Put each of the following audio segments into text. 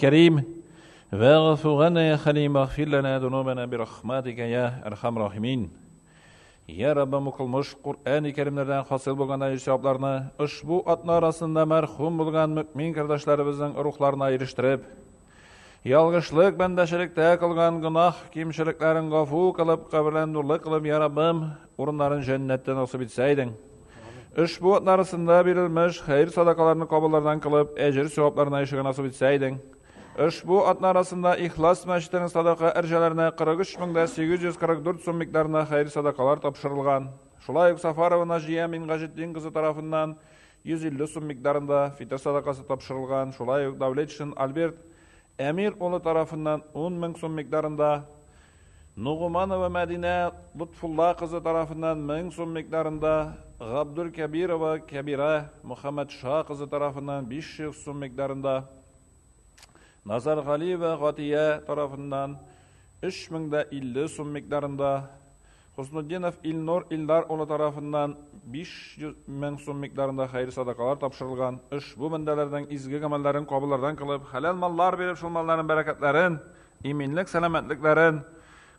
كريم واغفر لنا يا خليم واغفر لنا ذنوبنا برحمتك يا أرحم الراحمين. Ya Rabbim kılmış Kur'an-ı Kerimlerden hasıl bulgan ayır sevaplarını ushbu atna arasında merhum bulgan mümin kardeşlerimizin ruhlarına ayrıştırıp, yalgışlık bendeşilikte kılgan günah kimşiliklerin gafu kılıp kabirlendirlik kılıp Ya Rabbim orunların cennetten nasip etseydin. Ushbu atna arasında verilmiş hayır sadakalarını kabullardan kılıp ecir sevaplarına işiği nasip etseydin. Ushbu atna arasında İhlas Mescidinin sadaka ercelerine 43.844 so'm miktarında hayır sadakalar topşırılgan. Şulayık Safarova Najiye Mingajiddin kızı tarafından 150 so'm miktarında fitr sadakası topşırılgan. Şulayık Davletşin Albert Emir oğlu tarafından 10.000 so'm miktarında, Nuğumanova Medine Lutfullah kızı tarafından 1000 so'm miktarında, Gabdul Kabirova Kabira Muhammed Şah kızı tarafından 500 so'm miktarında, Nazar Gali ve Gatiye tarafından 3050 so'm miktarında, Husnuddinov İlnur İldar oğlu tarafından 500.000 so'm miktarında hayır sadakalar topşırılgan. Bu bendelerden izgi amellerin kabullardan kılıp, halal mallar verip şu malların bereketlerin, iminlik, selametliklerin,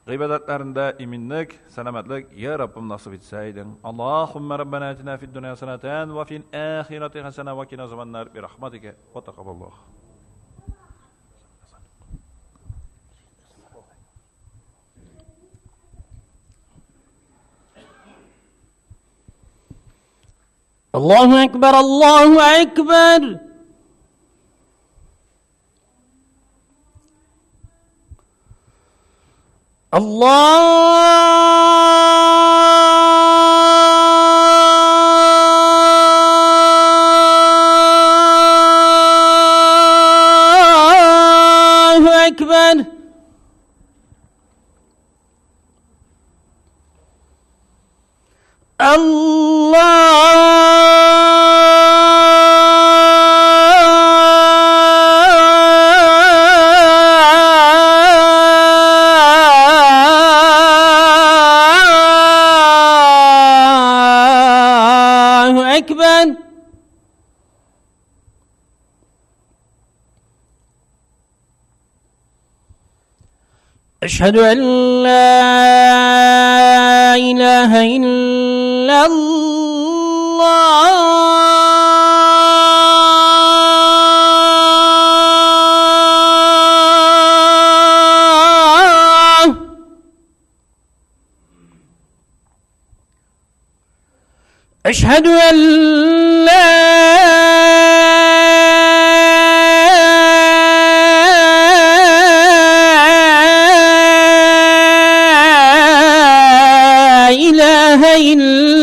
gıybetlerinde iminlik, selametlik ya Rabbim nasip etseydin. Allahümme Rabbena atina fid dünya haseneten ve fil ahireti hasene ve kina zamannar bi rahmetike ve takaballah. Allahu Ekber, Allahu Ekber. Allahu Ekber. Allahu Ekber. Eşhedü en la ilahe illallah. Eşhedü en la ilahe illallah.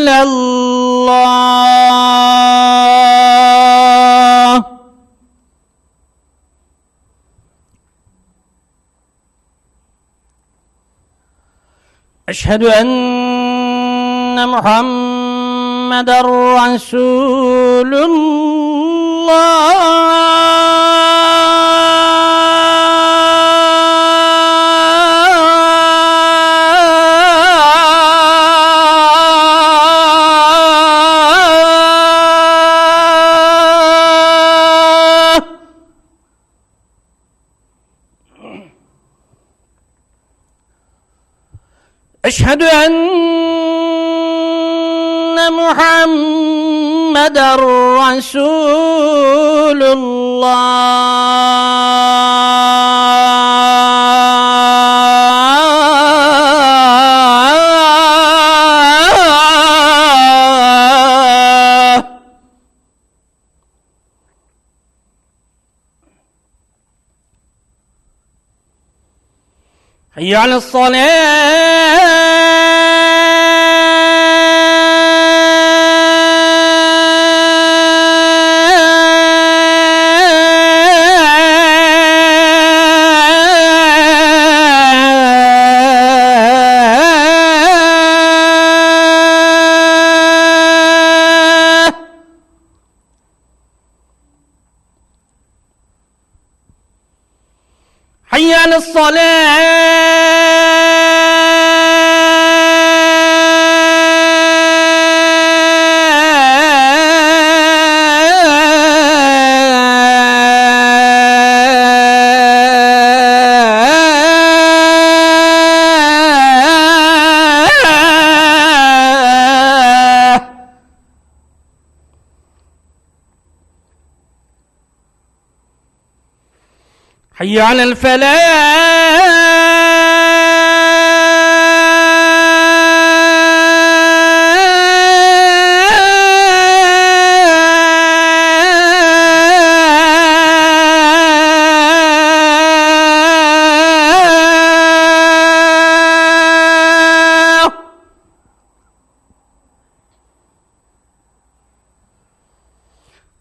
Eşhedü enne Muhammeden Resulullah. Eşhedü enne Muhammeden Resulullah. Hayy حي على الفلاح.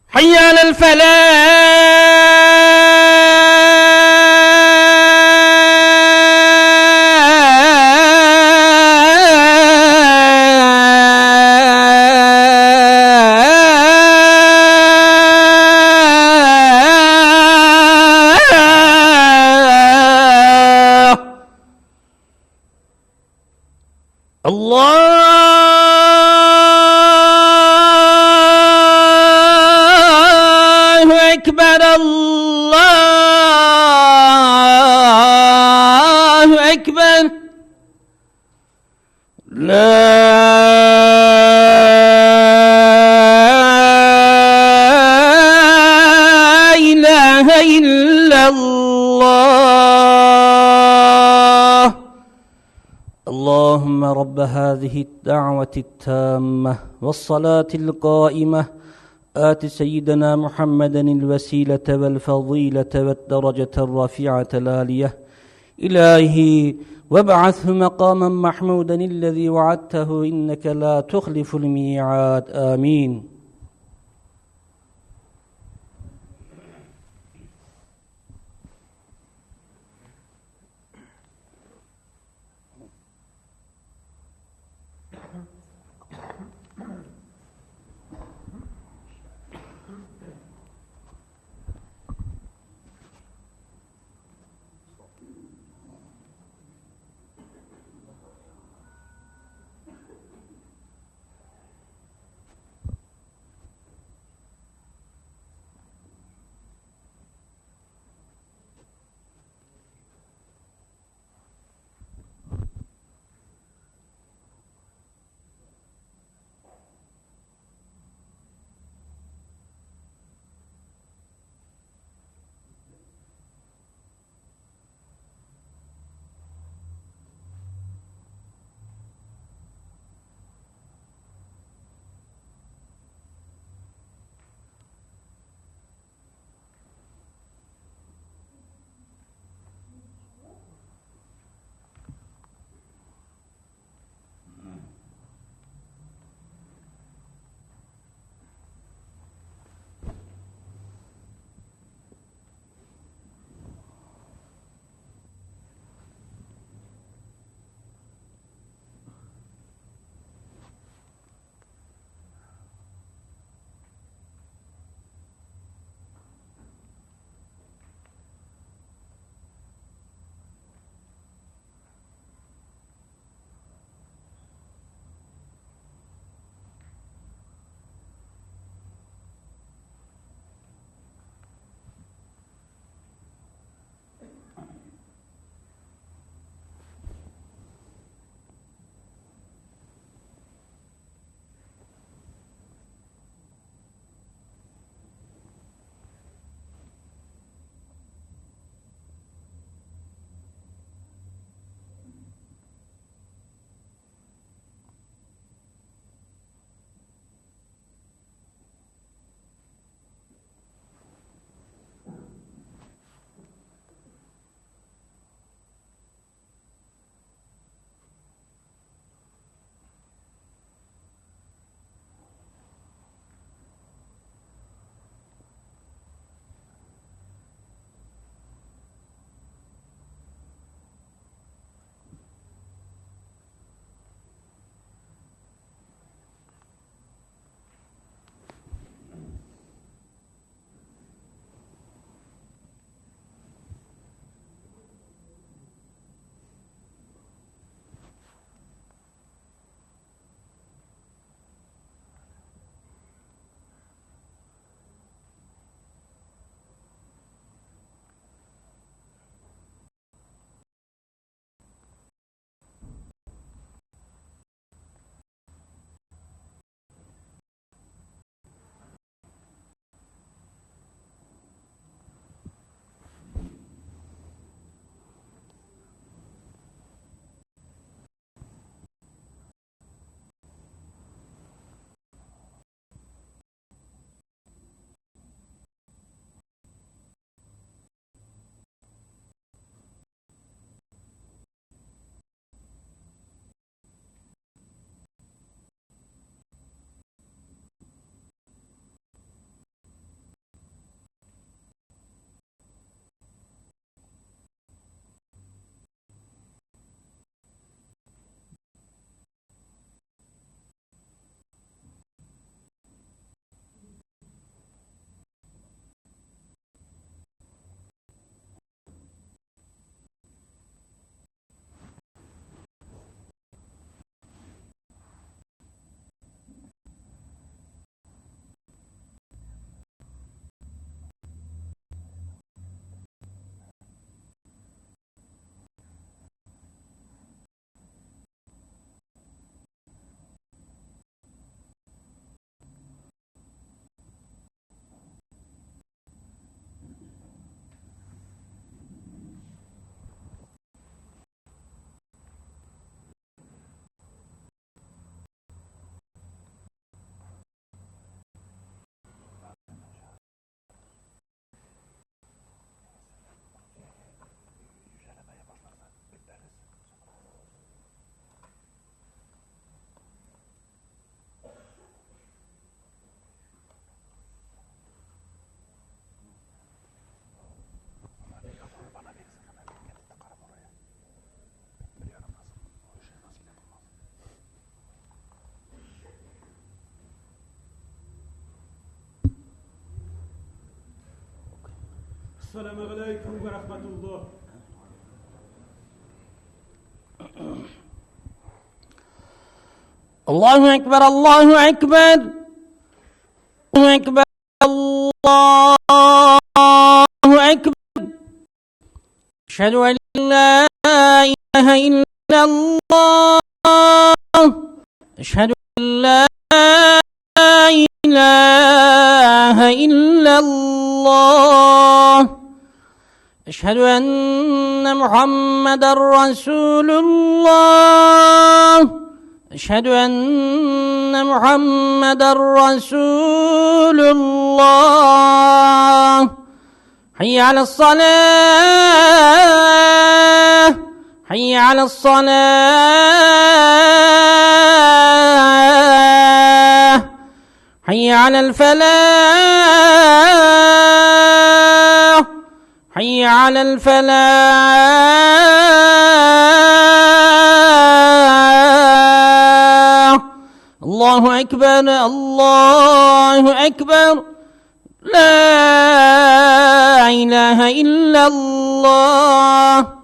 حي على الفلاح. الله أكبر، الله أكبر. لا إله إلا الله. اللهم رب هذه الدعوة التامة والصلاة القائمة آت سيدنا محمدا الوسيلة والفضيلة والدرجة الرفيعة العالية. إلهي وابعثه مقاما محمودا الذي وعدته إنك لا تخلف الميعاد. آمين. Assalamu alaikum ve rahmetullah. Allahu Ekber, Allahu Ekber. Allahu Ekber, Allahu Ekber. Eşhedü en la ilahe illallah. Eşhedü en la ilahe illallah. Eşhedü enne Muhammeden Resulullah. Eşhedü enne Muhammeden Resulullah. Hayye ale's-salâh. Hayye ale's-salâh. Hayye alel-felâh. Hayye alel-felâh. Allahu Ekber, Allahu Ekber. La ilahe illallah.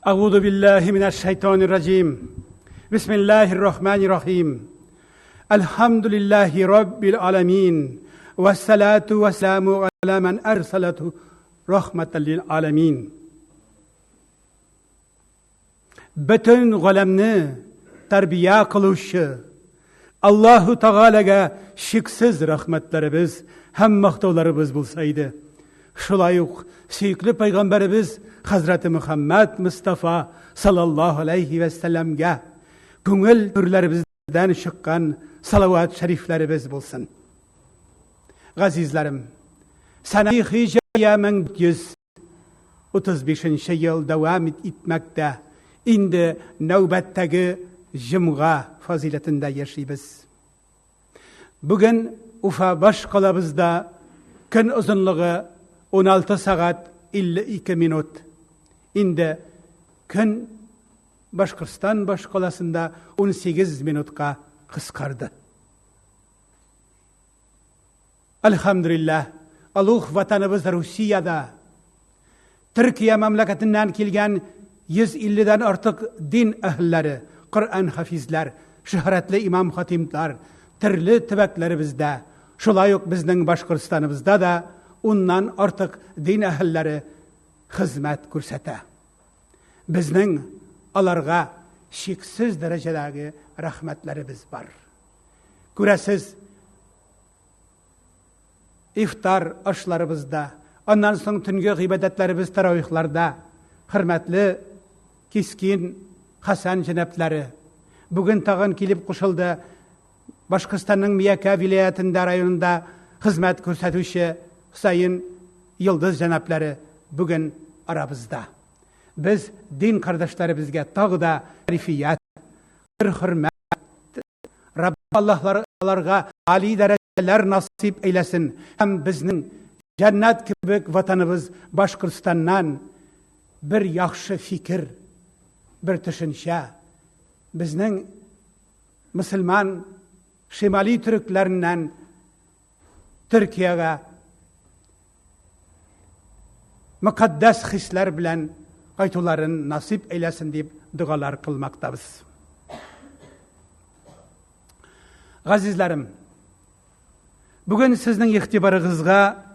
Euzu billahi mineşşeytanirracim. Bismillahirrahmanirrahim. Elhamdülillahi Rabbil alemin. Vessalatu vesselamu ala men ersalatu rahmeten lil alemin. Bütün alemni terbiye kılışı Allahu Teala'ga şiksiz rahmetlerimiz hem maqtovlarimiz bulsaydı. Şulayıq süykli peygamberimiz Hazreti Muhammed Mustafa sallallahu aleyhi ve sellem'ge köngül türlerimizden çıkan salavat şeriflerimiz bulsun. Gazizlerim, sene-i hicriye 1435 yıl devam etmekte. İndi növbetteki Cum'a faziletinde yaşayız. Bugün Ufa Başkalabızda gün uzunluğu 16 saat 52 minut. İndi gün Başkırstan Başkalasında 18 minutka kıskardı. Elhamdülillah, Allah vatanımız Rusya'da, Türkiye memleketinden kelgen 150'den artık din ehilleri, Kur'an hafizler, şöhretli imam hatimler, türlü tübeklerimizde, şulayık bizden Başkırstanımızda da ondan artık din ehilleri hizmet görsete. Bizden alarga şiksiz derecelerdeki rahmetlerimiz var. Göresiz, iftar aşlarımızda, ondan sonra tüngü ibadetlerimiz teravihlarda, hürmetli Kiskin Hasan Cenepleri, bugün tağın kilip kuşuldu, Başkıstan'ın Miyaka vilayetinde rayonunda hizmet gösterişi Hüseyin Yıldız Cenepleri bugün aramızda. Biz din kardeşlerimizge tağı da tarifiyat, hürmet, Rabbim Allah'larga âli dereceler nasip eylesin. Hem bizning cennet gibi vatanımız Başkırstan'dan bir yaxşı fikir, bir düşünce, bizning Müslüman Şimali Türklerinden Türkiye'ye mukaddes hisler bilen qaytuların nasip eylesin deyip dualar kılmaktayız. Gazizlerim, bugün sizin ihtibarınızga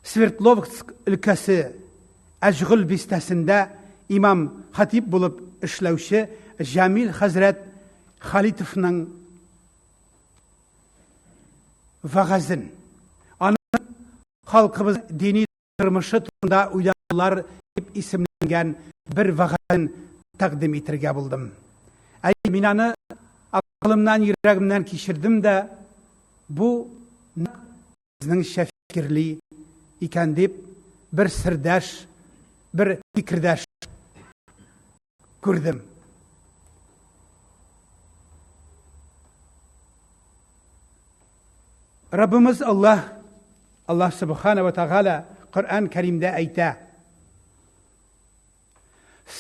Sverdlovsk ülkesi Ajgul bistesinde imam hatip bulup işlevşi Jamil Hazret Halitov'nun vaazın, onun halkımız dini tırmışı turunda uyanlar isimlengen bir vaazın takdim etirge buldum. Minanı aklımdan, yüreğimden geçirdim de bu bizning şefkirli iken deyip bir sirdaş, bir fikirdaş gördüm. Rabbimiz Allah Subhanahu ve Teala Kur'an-ı Kerim'de ayta: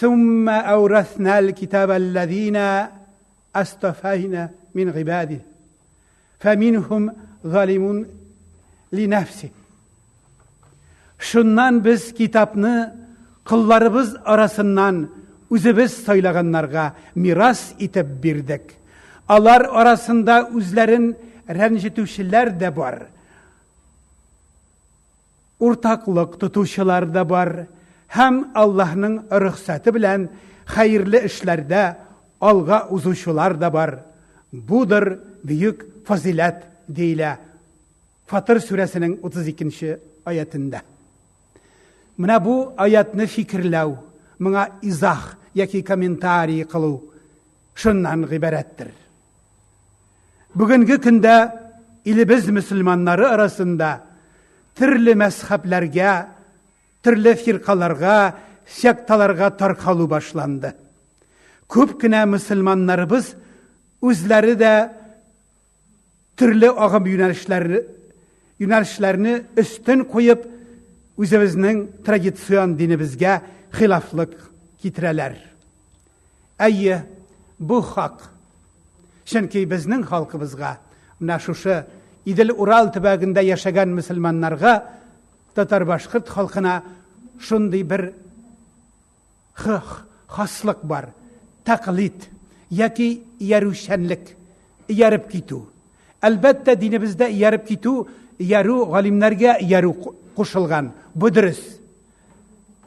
ثُمَّ أَوْرَثْنَا الْكِتَابَ الَّذ۪ينَ أَسْتَفَيْنَا مِنْ عِبَادِهِ فَمِنْهُمْ ظَالِمٌ لِنَفْسِهِ. Şundan biz kitapını kıllarımız arasından üzebez saylaganlarga miras itip birdik. Alar arasında üzlerin rencitüşler de var. Ortaklık tutuşular da var. Hem Allah'ın rıhsatı bilen hayırlı işlerde alga uzuşular da var. Budur büyük fazilet deyle Fatır suresinin 32. ayetinde. Mına bu ayetni fikirlev, mına izah yaki komentari kılı şundan ibarettir. Bugünkü günde biz Müslümanları arasında türlü mezheplerge, türlü firkalarga, sektalarga tarkalı başlandı. Köpkine Müslümanlarımız özleri de türlü ağım yönelişlerini üstün koyup özümüzün tradisyon dinimizge hilaflık getireler. Ayy bu hak. Çünkü bizning halkımızga, şuşu İdil Ural tübagında yaşagan Müslümanlarga, Tatar Başkırt halkına şunday bir haslık var. Taklit, yaki yaruşenlik, yarıp kitu. Elbette dinimizde yarıp kitu, yaru galimlerge yaru koşulgan. Bu dürüst.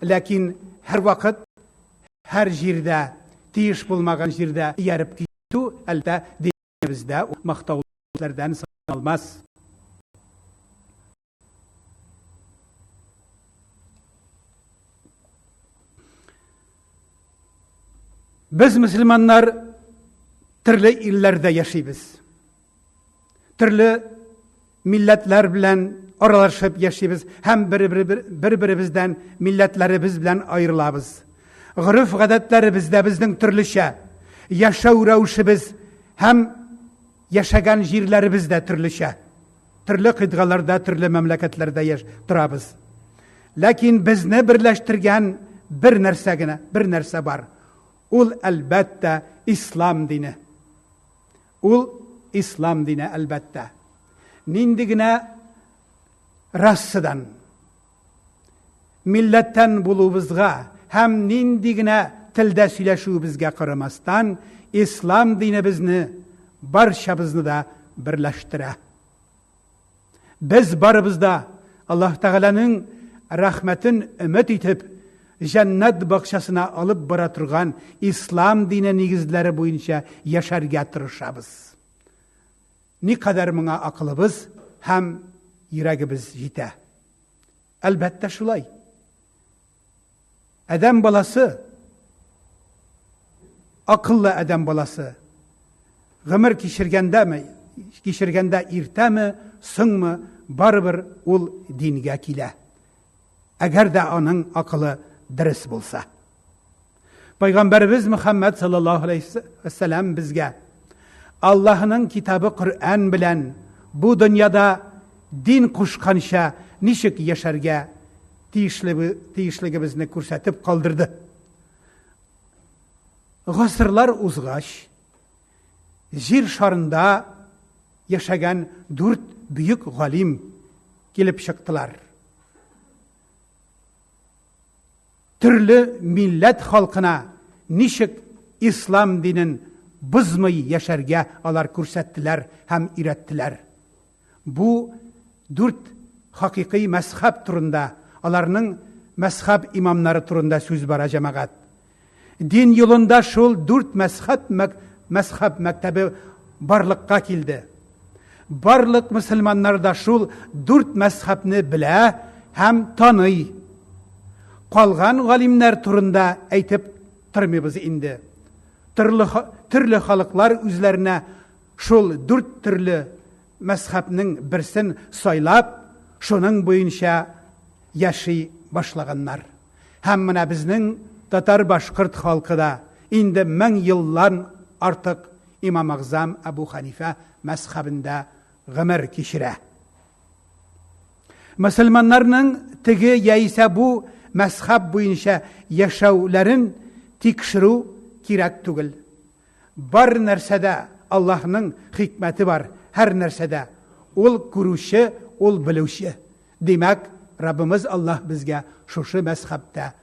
Lakin her vakit, her jirde, tiyiş bulmagan jirde yarıp kitu, elbette dinimizde maktavlardan sayılmaz. Biz Müslümanlar türlü illerde yaşayız. Türlü milletler bilen aralaşıp yaşayız. Hem birbirimizden milletlerimiz bilen ayrılabız. Gırıf gadetlerimizde bizden türlüşe. Yaşav revşimiz hem yaşagan jirlerimizde türlüşe. Türlü kıtgalarda, türlü memleketlerde turabız. Lakin bizni birleştirgen bir nerse var. Ul elbette İslam dini. Ul İslam dini elbette. Nindigine rassıdan, milletten bulubuzga, hem nindigine tilde söyleşubuzga karamastan, İslam dini bizni, barşabızni da birleştire. Biz barımızda Allah Teala'nın rahmetin ümit etip, cennet bakşasına alıp bırakırgan İslam dini nigizleri boyunca yaşarga tırışabız. Ne kadar mına akılımız hem yüreğimiz jite. Elbette şulay. Adam balası, akıllı adam balası, gımır kişirgende irte mi, sın mı, barbar ol dinge kile. Eğer de onun akıllı dürüst bulsa. Peygamberimiz Muhammed sallallahu aleyhi ve sellem bizge Allah'ın kitabı Kur'an bilen bu dünyada din kuşkanşa nişik yaşarga tiyişligimizni ko'rsatib qoldirdi. G'asrlar uzg'ash jir sharında yaşagan 4 büyük galim kelib chiqdilar. Türlü millet halkına nişik İslam dinin bızmayı yaşarga alar ko'rsatdilar hem irettiler. Bu 4 hakiki mezhep turunda, alarının mezhep imamları turunda söz bara cemaat. Din yolunda şol 4 mezhep mektebi barlıkka kildi. Barlık Müslümanlar da şol 4 mezhepni bile hem tanıy. Qalgan galimler turunda aytib turmibız indi. Türlü halklar üzerine şol 4 türlü mezhepnin birsin saylap, şunun boyunca yaşay başlaganlar. Hem bizning Tatar Başkırt halkı da indi 1000 yıldan artık İmam Azam Ebu Hanife mezhebinde gımır kişire. Müslümanlarning tigi yaisa bu mazhab bo'yicha yashovlarin tekshiruv kerak tugil. Bar narsada Allah'ның hikmeti var. Her narsada. Ol kuruşu, ol biluşu. Demek Rabbimiz Allah bizge şuşu mezhepte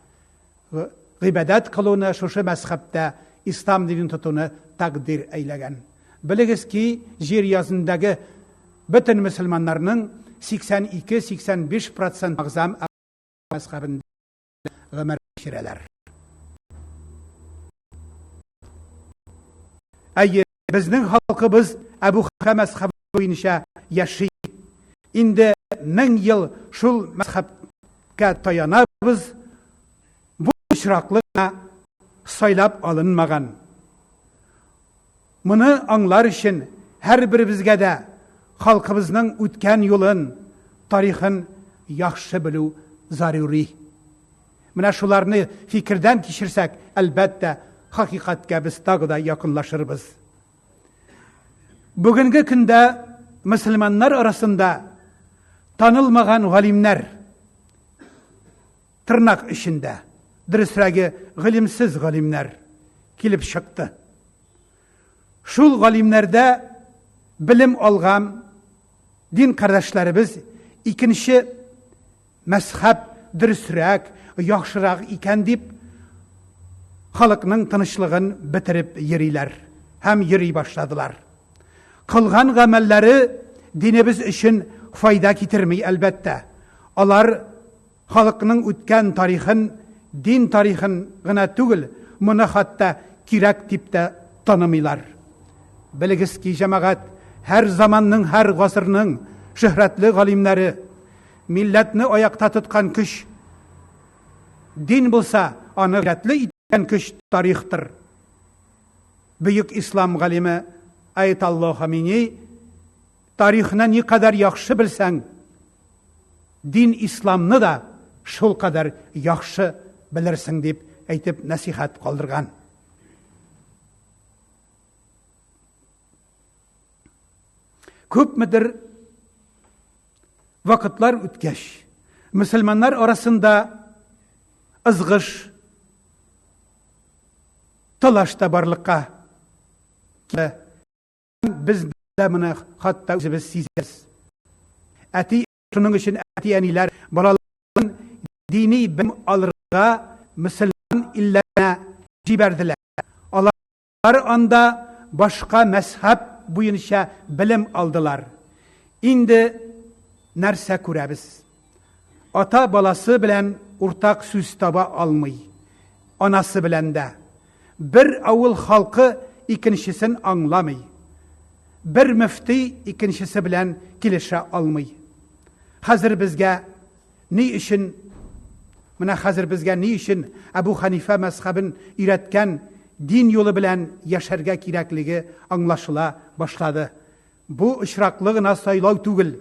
gıbedet kılığını şuşu mezhepte İslam dinini tutunu takdir eyleyen. Biligiz ki yer yazındaki bütün Müslümanlarının 82-85% azam mezhebinde ömer geçireler. Eğer bizning halkımız Ebu Hanife mezhebi boyunca yaşayı. İndi 1000 yıl şul mezhebke tayanabız. Bu işraklığa saylap alınmagan. Bunu anlar için her birimizge de halkımızın ötken yolun, tarihin yaxşı bilu zaruri. Mına şularını fikirden kişirsek elbette hakikatke biz tağda yakınlaşırız. Bugünkü günde Müslümanlar arasında tanılmagan galimler tırnak içinde dürüstragi gılimsiz galimler kilip çıktı. Şul galimlerde bilim algan din kardeşlerimiz ikinci mezhep dürüstrag, yaxşırag iken deyip halkının tanışlığını bitirip yeriler. Hem yeri başladılar. Kılgan gamelleri dinimiz için fayda getirmeyi elbette. Onlar halkının ötken tarihin, din tarihin gına tügül, bunu hatta kirek tipte tanımıylar. Biligiz ki cemaat her zamanın, her gasırının şöhretli galimleri, milletini ayakta tutkan kış, din bulsa, onu şöhretli iten kış tarihtir. Büyük İslam galimi Ayetullah Hamini, tarihine ne kadar yaxşı bilsen, din İslam'ını da şul kadar yaxşı bilirsin deyip aytip nasihat kaldırgan. Köpmedir vakitler ütkeş. Müslümanlar arasında ızgış, talaşta barlıkka biz de bunu hatta özümüz sizleriz. Eti şunun için eti eniler balaların dini bilim alırga Müslüman illerine ciberdiler. Onlar anda başka mezhep boyunca bilim aldılar. İndi nerse kurebiz. Ata balası bilen ortak söz taba almay. Anası bilen de. Bir avul halkı ikincisini anlamay. Bir müfti ikincisi bilen kilişe almay. Hazır bizge ne işin hazır bizge ne işin Ebu Hanife mezhebin üretken din yolu bilen yaşarga kirakligi anlaşıla başladı. Bu işraklığına saylav tugul.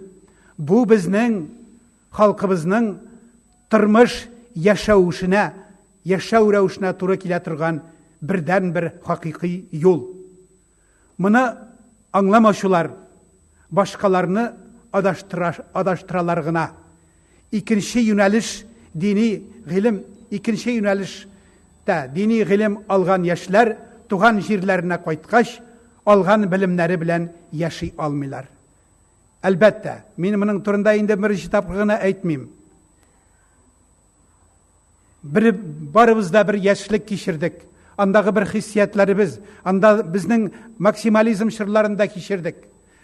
Bu bizning halkımızның tırmış yaşayışına, yaşayışına turu kiletirgan birden bir hakiki yol. Bunu anlamaşular başkalarını adaştıralarına. İkinci yöneliş dini ilim, ikinci yöneliş de dini ilim algan yaşlar tuğan jirlerine koytkaş algan bilimleri bilen yaşay almılar. Elbette, men bunun turunda indi birinci tapırgına aytmayım. Barımızda bir yaşlık geçirdik. Andagı bir hissiyatlarımız, anda bizning maksimalizm şırlarında geçirdik.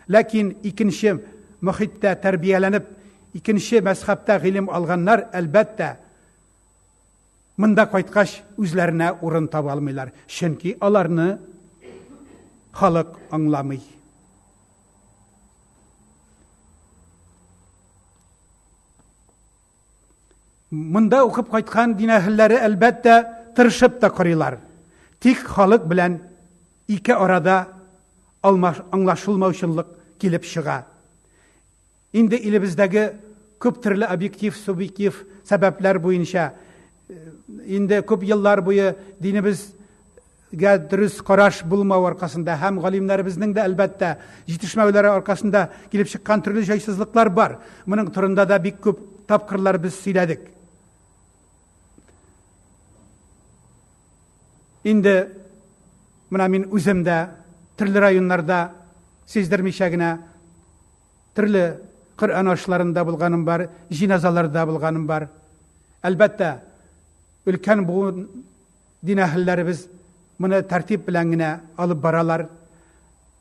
Lakin ikinci muhitte terbiyelenip, ikinci mezhepte ilim alganlar elbette mında koytkaş üzlerine urun tabalmıylar. Çünkü alarını halk anlamay. Mında okup kaytkan din ehilleri elbette tırışıp da kırıyorlar. Tik halk bilen iki arada anlaşılmamışlık gelip çığa. İndi ilimizdeki köp türlü objektif, subjektif sebepler boyunca indi köp yıllar boyu dinimiz дөрес караш булмау аркасында һәм галимнәребезнең дә әлбәттә җитешмәүләре аркасында килеп чыккан төрле җайсызлыклар бар. Моның турында да бик күп тапкырлар без сөйләдек. Инде менә мин үзем дә төрле районнарда сиздермичә генә төрле Коръән ашларында булганым бар, җиназаларда булганым бар. Әлбәттә, өлкән бу дин әһелләребез моны тәртип белән генә алып баралар.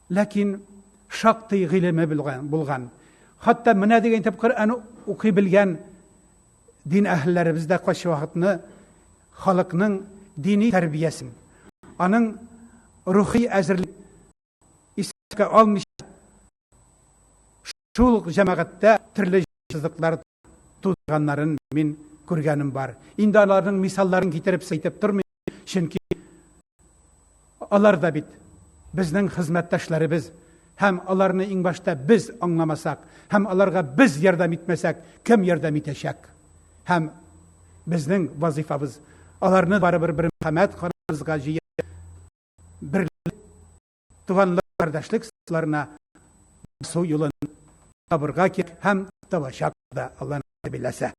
Ләкин шактый гыйлеме булган. Хатта менә дигән итеп Коръән укый белгән дин әһелләребез дә кайсы вакытны халыкның дини тәрбиясен, аның рухи әзерлек исәпкә алмыйча шул җәмәгатьтә төрле җайсызлыклар тудырганнарын мин күргәнем бар. Инде аларның мисалларын китереп әйтеп тормыйм, чөнки алар да бит безнең хезмәттәшләребез, һәм аларны иң башта без аңламасак, һәм аларга без ярдәм итмәсәк, кем ярдәм итәчәк? Һәм безнең вазифабыз аларны барыбер бер мөхәммәд ханымызга җыеп берлек, туганлык, кардәшлек сыйларына су юлын табырга кирәк һәм табачак да Алла биләсә.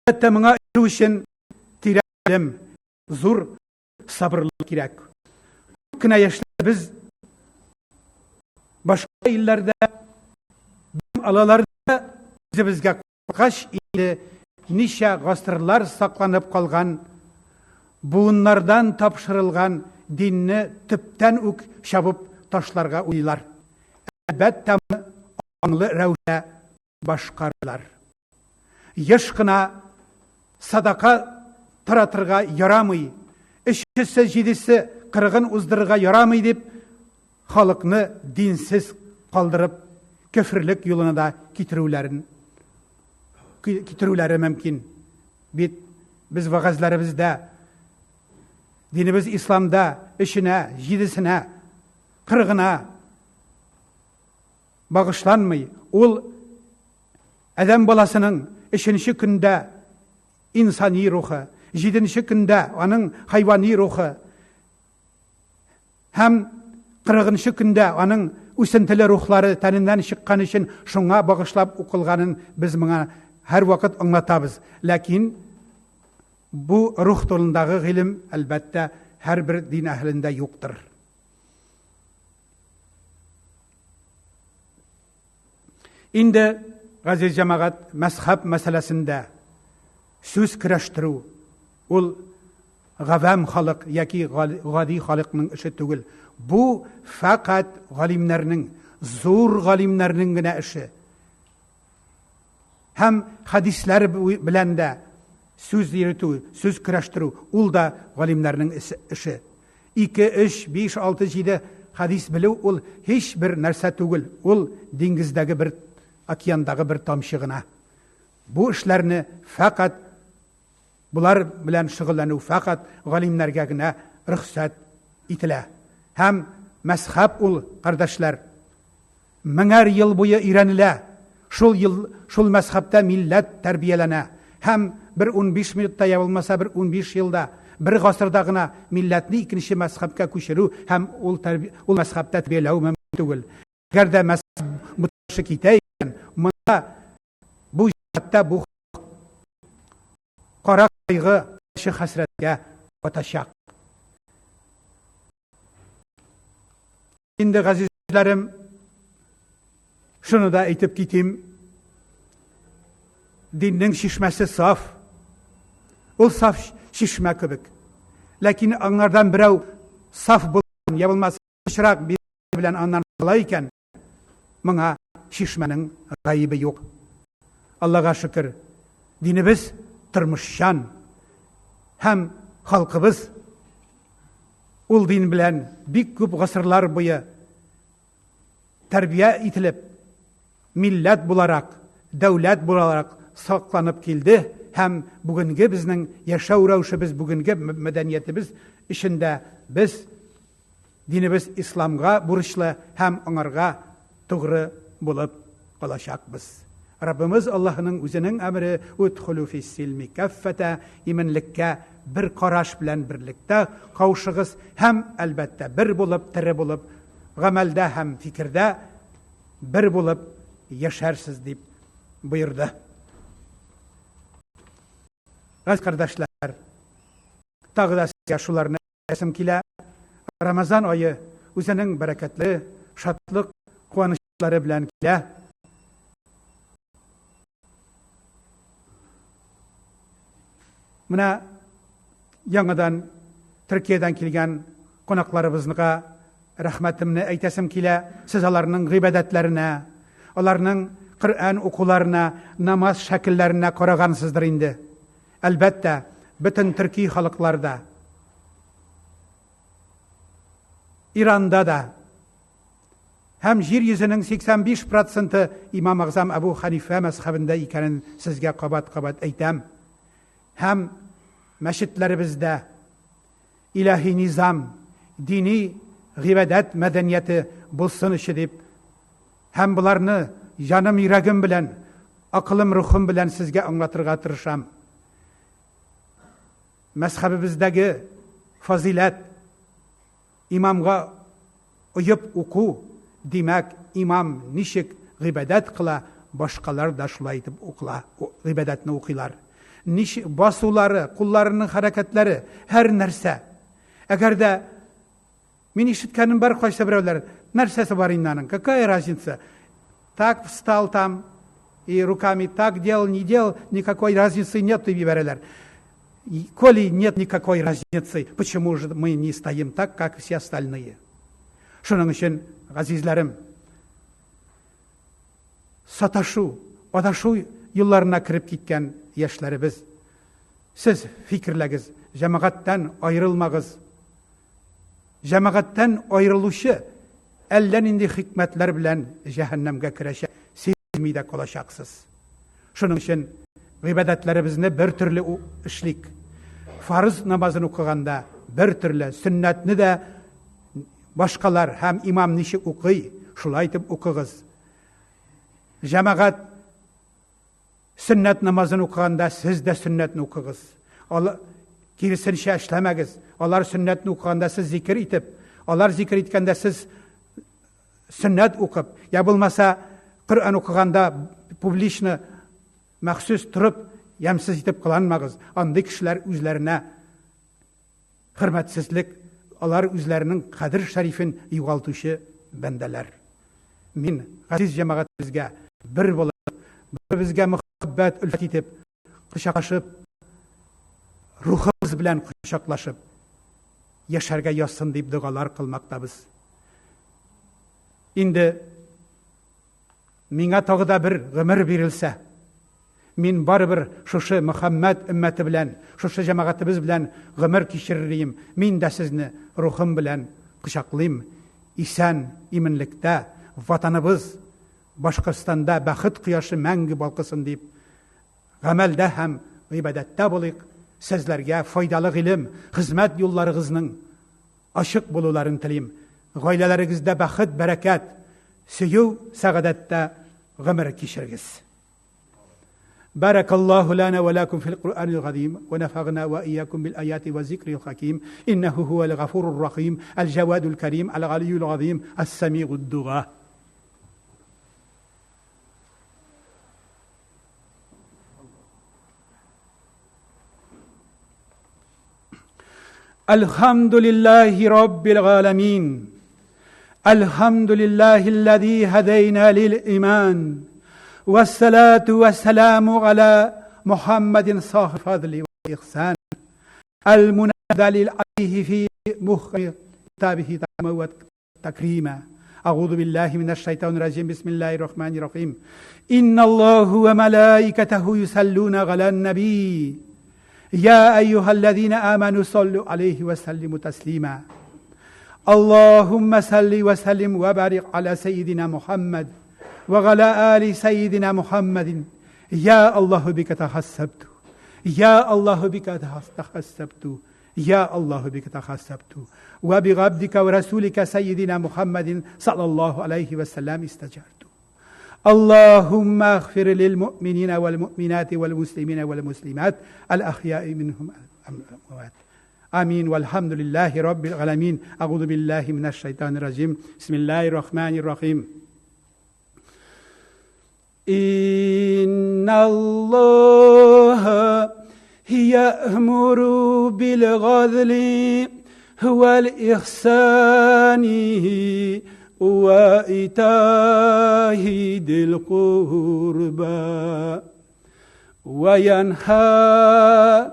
Әлбәттә, моңа ирешү өчен тирән, зур сабырлык кирәк. Кенә яшьләребез башка илләрдә, алаларда үзебезгә куркач инде ничә гасырлар сакланып калган, буыннардан тапшырылган динне төптән үк чабып ташларга уйлар. Әлбәттә, аңлы рәвештә башкаралар. Еш кына садака таратырга ярамый, 3-се, 7-се, 40-ын уздырырга ярамый дип, халыкны динсез калдырып, көфрлек юлына да китерүләре мөмкин. Бит без вагазларыбызда динебез исламда 3-нә, 7-сенә, 40-ына багышланмый. Ул адам баласының 3-нче көндә insani ruhu, 7-нче көндә аның хайвани рухы, һәм 40-нчы көндә аның үсентеле рухлары тәненнән чыккан өчен шуңа багышлап укылганын без моңа һәр вакыт аңлатабыз. Ләкин бу рух турындагы гыйлем әлбәттә һәрбер дин әһлендә юктыр. Инде газиз җәмәгать мәзһәб мәсьәләсендә сүз көрәштерү ул гавам халык яки гади халыкның эше түгел. Бу фақат галимнәрнең, зур галимнәрнең генә эше. Һәм хадисләр белән дә сүз йөртү, сүз көрәштерү ул да галимнәрнең эше. 2, 3, 5, 6, 7 хадис белү ул һич бер нәрсә түгел. Ул диңгездәге бер океандагы бер тамчы гына. Бу эшләрне фақат булар белән шөгыльләнү фақат галимнәргә генә рөхсәт ителә. Һәм мәзһәб ул, кардәшләр, 1000 ел буе өйрәнелә. Шул мәзһәбтә милләт тәрбияләнә. Һәм бер 15 минутта я булмаса бер 15 елда, бер гасырда гына милләтне икенче мәзһәбкә күчерү һәм ул мәзһәбтә тәрбияләү мөмкин түгел. Әгәр дә мәзһәб буташы китә икән, монда бу җәһәттә бу кара кайгы, хәсрәткә батачак. Инде газизләрем, шуны да әйтеп китим. Диннең шишмәсе саф. Ул саф шишмә кебек. Ләкин аңардан берәү саф булган, я булмаса ширак белән аннан була икән, моңа шишмәнең гаибе юк. Аллага шөкер, динебез тормышчан һәм халкыбыз ул дин белән бик күп гасырлар буе тәрбия ителеп, милләт буларак, дәүләт буларак сакланып килде һәм бүгенге безнең яшәү рәвешебез, бүгенге мәдәниятебез ишендә без динебез исламга бурычлы һәм аңарга тугры булып калачакбыз. Rabbimiz Allah'ın özünün emri udkhulu fis-silmi kaffata, iminlikka bir qarash bilan birlikda qavuşıgız, hem elbette bir bulup, tiri bulup, gamelde hem fikirde bir bulup yaşarsız deyip buyurdu. Aziz kardeşler, tağda sizge şularını esim kile, Ramazan ayı özünün bereketli, şatlık, kuanışları bilen kile. Mına yanıdan Türkiye'den kelgen konaklarımızga rahmetimni aytasim kile, siz alarının gıybedetlerine, alarının Kur'an okularına, namaz şekillerine qaragansızdır indi. Elbette bütün Türkiye halklarda, İran'da da, hem yeryüzünün 85% İmam Azam Ebu Hanife mezhebinde ikanin sizge qabat aytam. Hem meşitlerimizde ilahi nizam, dini gıybedet medeniyeti bulsun işi deyip, hem bularını canım yüreğim bilen, akılım ruhum bilen sizge anlatırga tırışam. Mezhebimizdeki fazilet, imamga uyup oku demek, imam nişik gıybedet kıla, başkalar da şulay edip okula, gıybedetini okuylar. Basuları, kullarının hareketleri, her nerse. Eğer de men işitkenim bir koysa birevler, nersesi var inanın, какая разница? Так встал там, и руками так делал, не делал, никакой разницы нет, и верелер. Коли нет никакой разницы, почему же мы не стоим так, как все остальные? Шуның үшін, газизлерим, саташу, адашу yıllarına kirip gitken yaşlarımız, siz fikirlegiz, cemaattan ayrılmağız. Cemaatten ayrılışı, elden indi hikmetler bilen cehennemge kireşe, sizmide kolaşaksız. Şunun için gıybedetlerimizni bir türlü işlik, farz namazını okuganda bir türlü, sünnetini de başkalar hem imam nişi okuy, şulaytıp okuyuz. Cemaat sünnet namazını okuyanda siz de sünnetini okuyuz. Gerisince işlemegiz. Onlar sünnetini okuyanda siz zikir itip, onlar zikir itkende siz sünnet okuyup, ya bulmasa Kur'an okuyanda publişni mahsus turup, yemsiz itip kılanmağız. Andı kişiler üzerine hürmetsizlik, onlar üzerinin kadir şerifin yuvaltışı bendeler. Min, aziz cemaatimizge bir bulup, bizge muhabbet ülfet itip, kışaklaşıp, ruhumuz bilen kuşaklaşıp, yaşarga yazsın deyip dualar kılmaktabız. Indi, minga tağıda bir ömür verilse, min baribir şuşu Muhammed ümmeti bilen, şuşu cemaatimiz bilen ömür kişiririyim. Min de sizni ruhum bilen kuşaklayım. İsen, iminlikte, vatanımız, Başkırstanda baxıt kıyaşı məngi balqısın deyip, gamelde hem ibadette bulayıq, sizlerge faydalı ilim, hizmet yollarınızın aşık bulularını tileyim. Gailelerinizde baxıt, bereket, süyü, sağadette ömür kişirgiz. Barakallahu lana ve lakum fil Kur'anil azim ve nefagna ve iyyakum bil ayati ve zikril hakim. İnnehu huvel gafurur rahim, el cevadul kerim, el galiyyul azim, es semi'ud du'a. Elhamdülillahi Rabbil alemin. Elhamdülillahi'llezî hedeyna lil iman. Vessalatu vesselamu ala Muhammedin sahib fadli ve ihsan. El-munazzalil aleyhi fi muhri kitabihi ve takrima. Euzu billahi mineşşeytanirracim. Bismillahirrahmanirrahim. İnnallâhu ve melâiketehu yusallûne alen nebî. Ya eyyühellezîne âmenû sallu aleyhi ve sellimu teslîmâ. Allahümme salli ve sellim ve barik ala seyyidina Muhammed ve ala ali seyyidina Muhammedin. Ya Allahu bike tehassebtu. Ya Allahu bike tehassebtu. Ya Allahu bike tehassebtu. Ve bi gabdike ve rasulike seyyidina Muhammedin sallallahu aleyhi ve sellem istecartu. اللهم اغفر للمؤمنين والمؤمنات والمسلمين والمسلمات الأحياء منهم الأموات. آمين والحمد لله رب العالمين. أعوذ بالله من الشيطان الرجيم. بسم الله الرحمن الرحيم. إن الله يأمر بالعدل والإحسان وإيتاء ذي القربى وينهى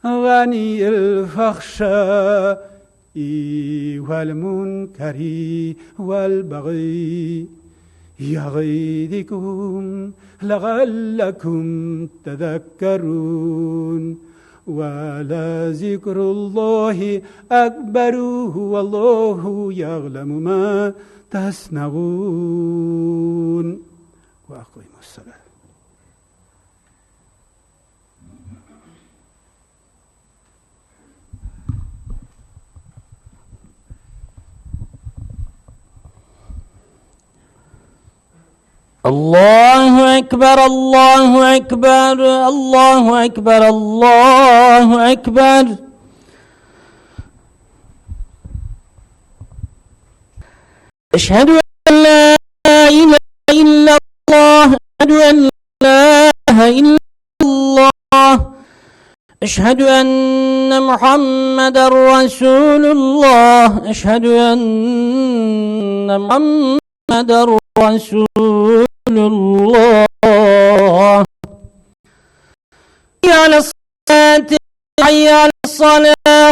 عن الفحشاء والمنكر والبغي يعظكم لعلكم تذكرون. ولذكر الله أكبر والله يعلم ما تصنعون. وأقيموا الصلاة. الله أكبر الله أكبر الله أكبر الله أكبر. أشهد أن لا إله إلا الله أشهد أن لا إله إلا الله أشهد أن محمدا رسول الله أشهد أن محمدا رسول الله. حي على الصلاة حي على الصلاة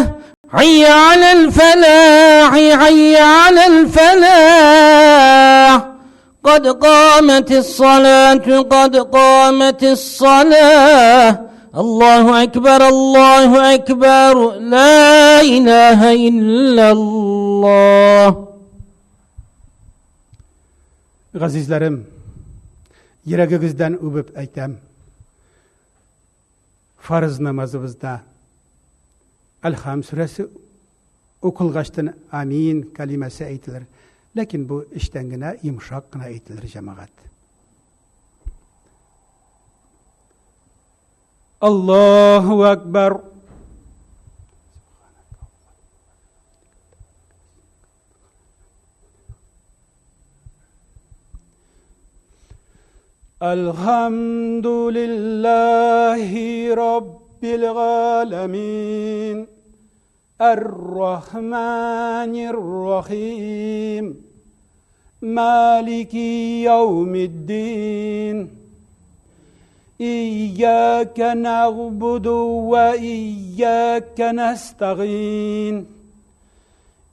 حي على الفلاح حي على الفلاح. قد قامت الصلاة قد قامت الصلاة. الله أكبر الله أكبر لا إله إلا الله. Azizlerim, yüreğinizden öpüp aytam. Farz namazımızda Elham suresi okulgaçtan amin kalimesi aytilir. Lakin bu iştengine yumuşak gına aytilir cemaat. Allahu Ekber. Elhamdülillahi Rabbil alemin. Errahmanirrahim. Maliki yevmiddin. İyyâke na'budu ve iyyâke nesta'in.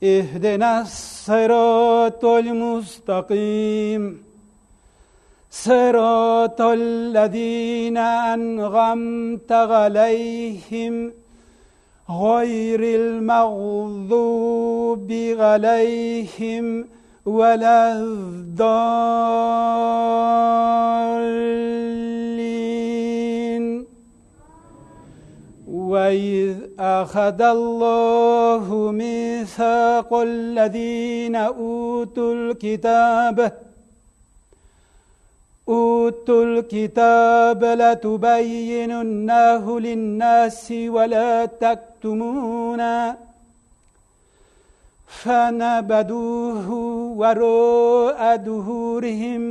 İhdinas sıratal mustakim. صراط الذين أنعمت عليهم غير المغضوب عليهم ولا الضالين. وإذ أخذ الله ميثاق الذين أوتوا الكتاب لتبيننه للناس ولا تكتمونه فنبذوه وراء ظهورهم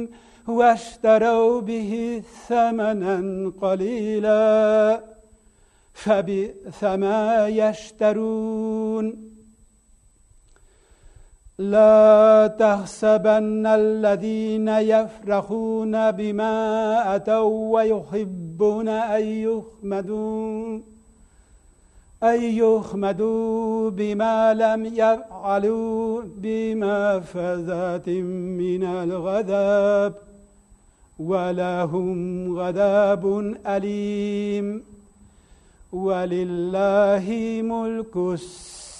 واشتروا به ثمنا قليلا فبئس ما يشترون. لا تحسبن الذين يفرحون بما أتوا ويحبون أن يحمدوا بما لم يفعلوا بمفازة من الغضب ولهم غضب أليم. ولله ملك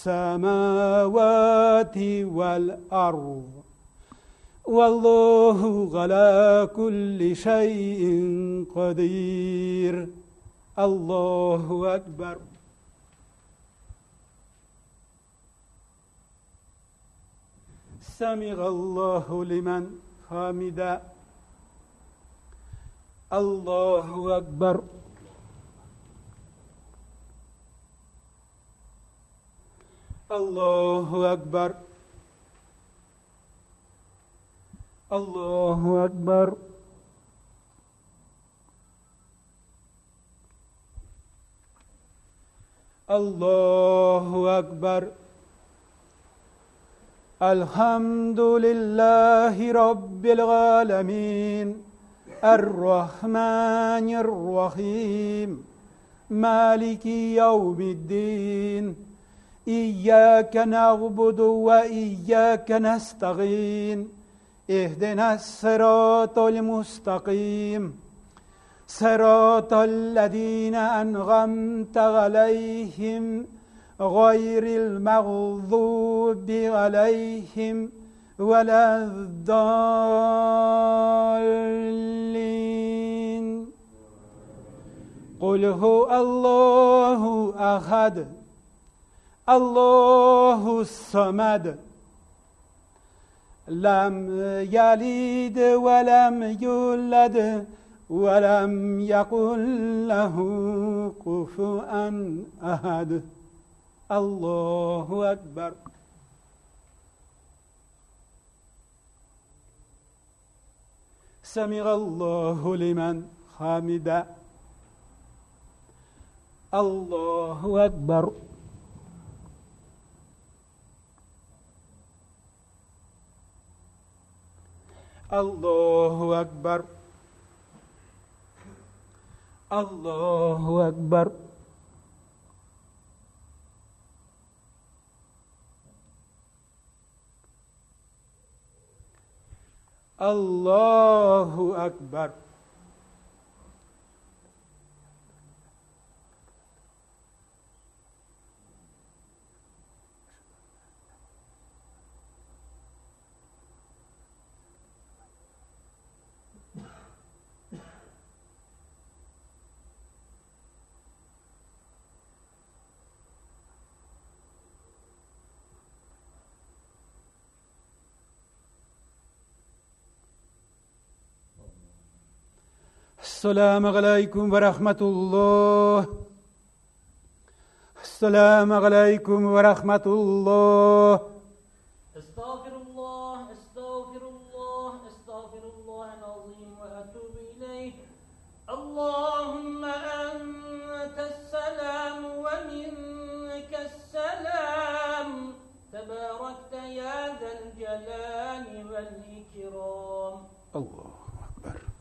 السماوات والأرض والله على كل شيء قدير. الله أكبر. سمع الله لمن حمده. الله أكبر الله أكبر الله أكبر الله أكبر الحمد لله رب العالمين الرحمن الرحيم مالك يوم الدين إياك نعبد وإياك نستعين اهدنا الصراط المستقيم صراط الذين أنعمت عليهم غير المغضوب عليهم ولا الضالين قل هو الله أحد الله الصمد لم يلد ولم يولد ولم يكن له كفوا أحد الله أكبر سمع الله لمن حمده الله أكبر الله أكبر الله أكبر الله أكبر السلام عليكم ورحمة الله السلام عليكم ورحمة الله استغفر الله استغفر الله استغفر الله العظيم وأتوب إليه اللهم أنت السلام ومنك السلام تباركت يا ذا الجلال والإكرام الله أكبر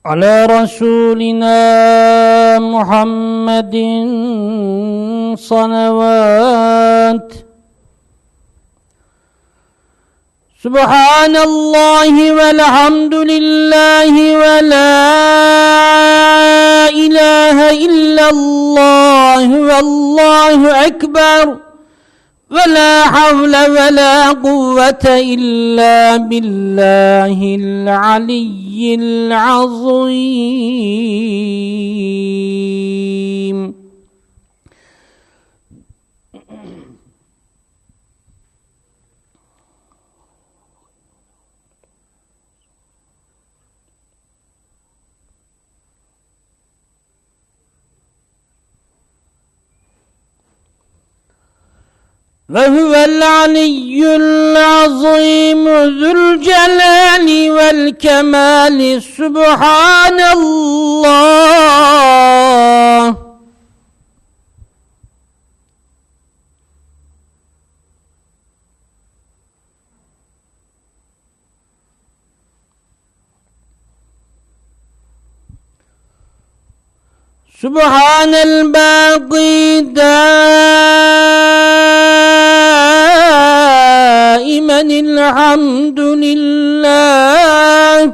على رسولنا محمد صلوات. سبحان الله والحمد لله ولا إله إلا الله والله أكبر ولا حول ولا قوة إلا بالله العلي العظيم. وهو العلي العظيم ذو الجلال والكمال. سبحان الله. سبحان الباقي دائما الحمد لله.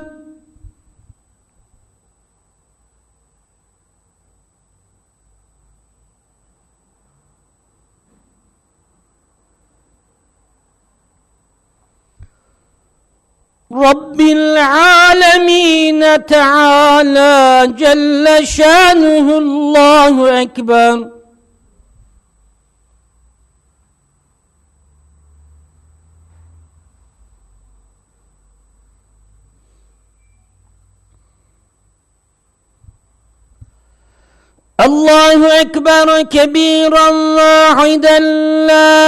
رب العالمين تعالى جل شانه. الله أكبر. الله أكبر كبيرا واحدا لا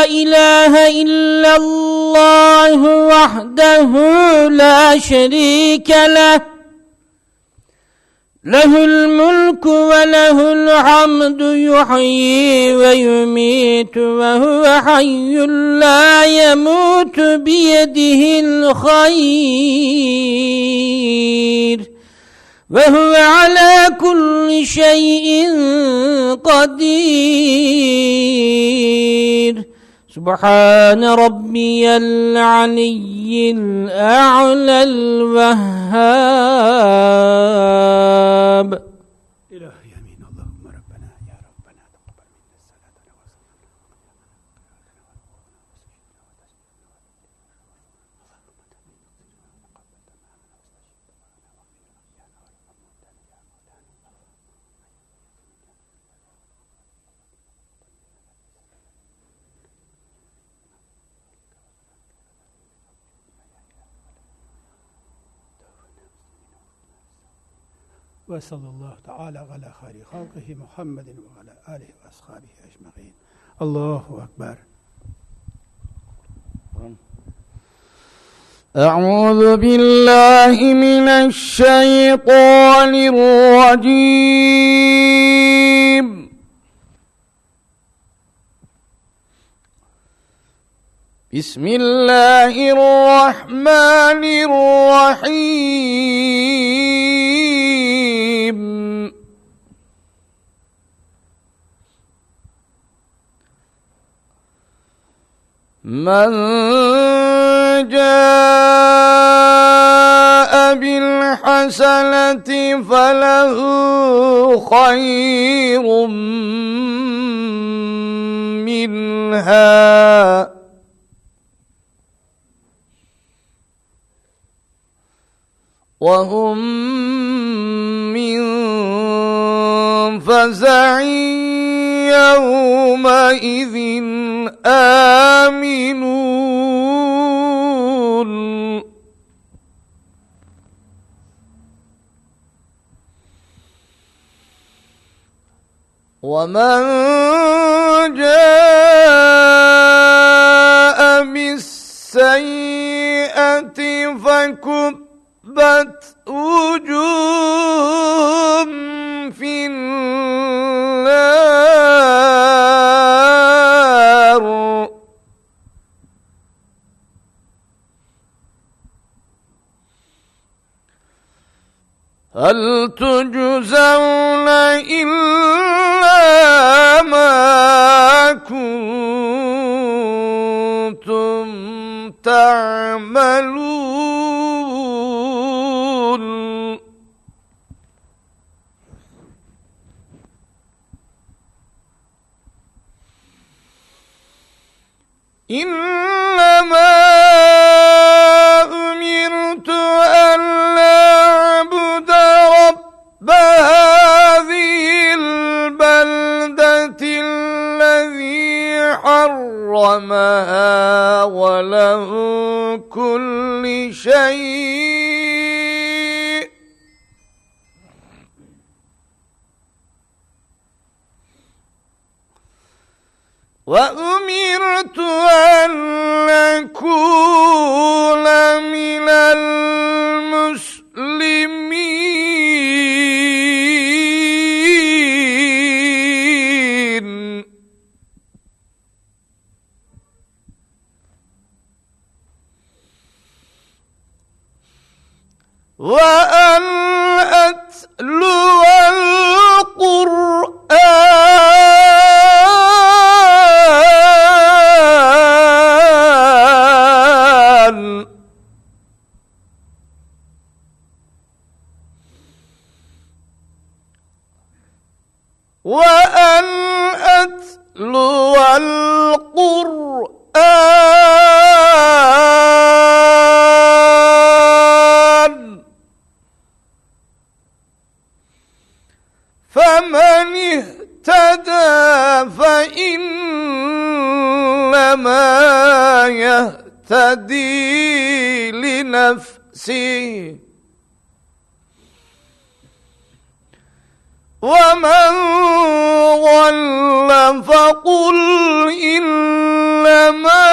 إله إلا الله وحده لا شريك له. له الملك وله الحمد يحيي ويميت وهو حي لا يموت بيده الخير وهو على كل شيء قدير. سبحان ربي العلي الأعلى الوهاب. إلهي آمين. اللهم ربنا يا ربنا تقبل منا صلاتنا وصلى الله تعالى على خير خلقه محمد وعلى آله وأصحابه أجمعين. الله أكبر. أعوذ بالله من الشيطان الرجيم. بسم الله الرحمن الرحيم. من جاء بالحسنة فله خير منها وهم من فزع يومئذ آمنون. ومن جاء بالسيئة فكبت وجوههم في النار هل تجزون إلا ما كنتم تعملون إنما أمرت أن أعبد رب هذه البلدة الذي حرمها وله كل شيء وأمرت أن أكون من المسلمين وأن أتلو القرآن وأن أتلو القرآن فمن اهتدى فإنما يهتدي لنفسه ومن ضل فقل إنما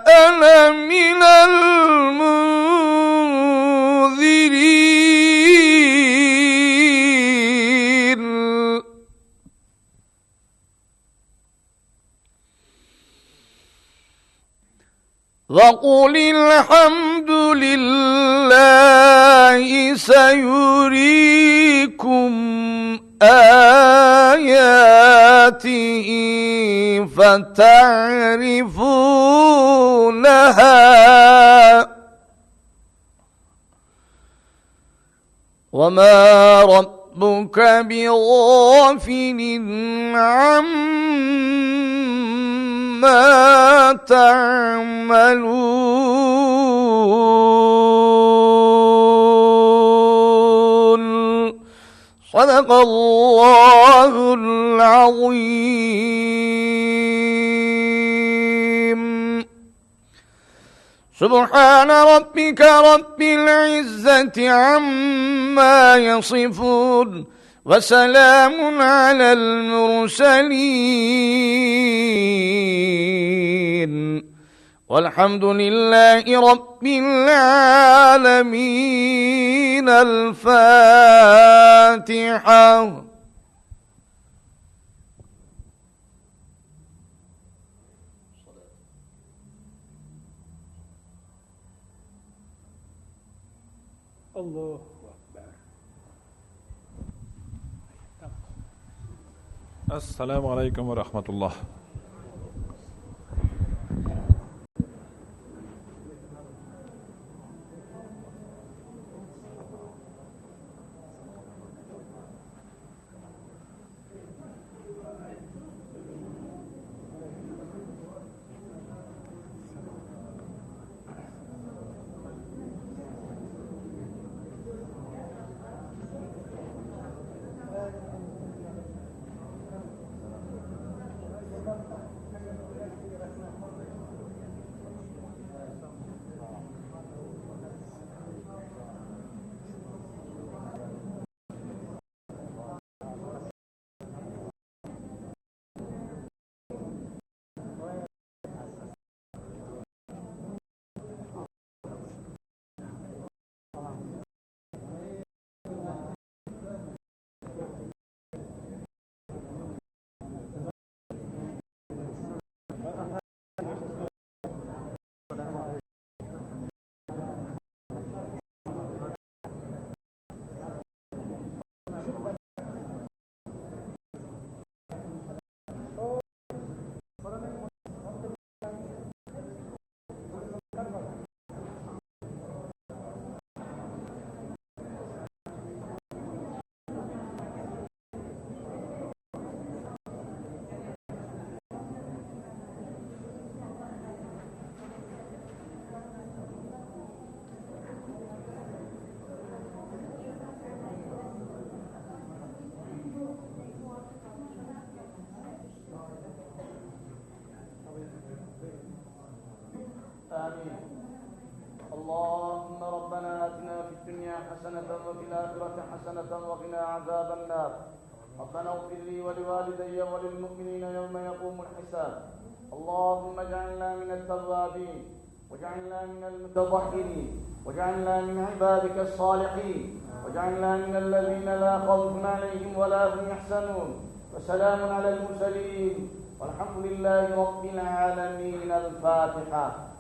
أنا من المنذرين وقل الحمد لله سيريكم آياته فتعرفونها وما ربك بغافل عما تعملون صدق الله العظيم سبحان ربك رب العزة عما يصفون وسلام على المرسلين والحمد لله رب العالمين. الفاتحة. الله أكبر. السلام عليكم ورحمة الله. حسنة وفي الآخرة حسنة وقنا عذاب النار. ربنا اغفر لي ولوالدي وللمؤمنين يوم يقوم الحساب. اللهم اجعلنا من التوابين واجعلنا من المتطهرين واجعلنا من عبادك الصالحين واجعلنا من الذين لا خوف عليهم ولا هم يحزنون. وسلام على المرسلين والحمد لله رب العالمين. الفاتحة.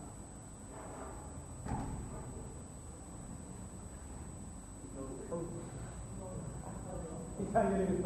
İtalya bir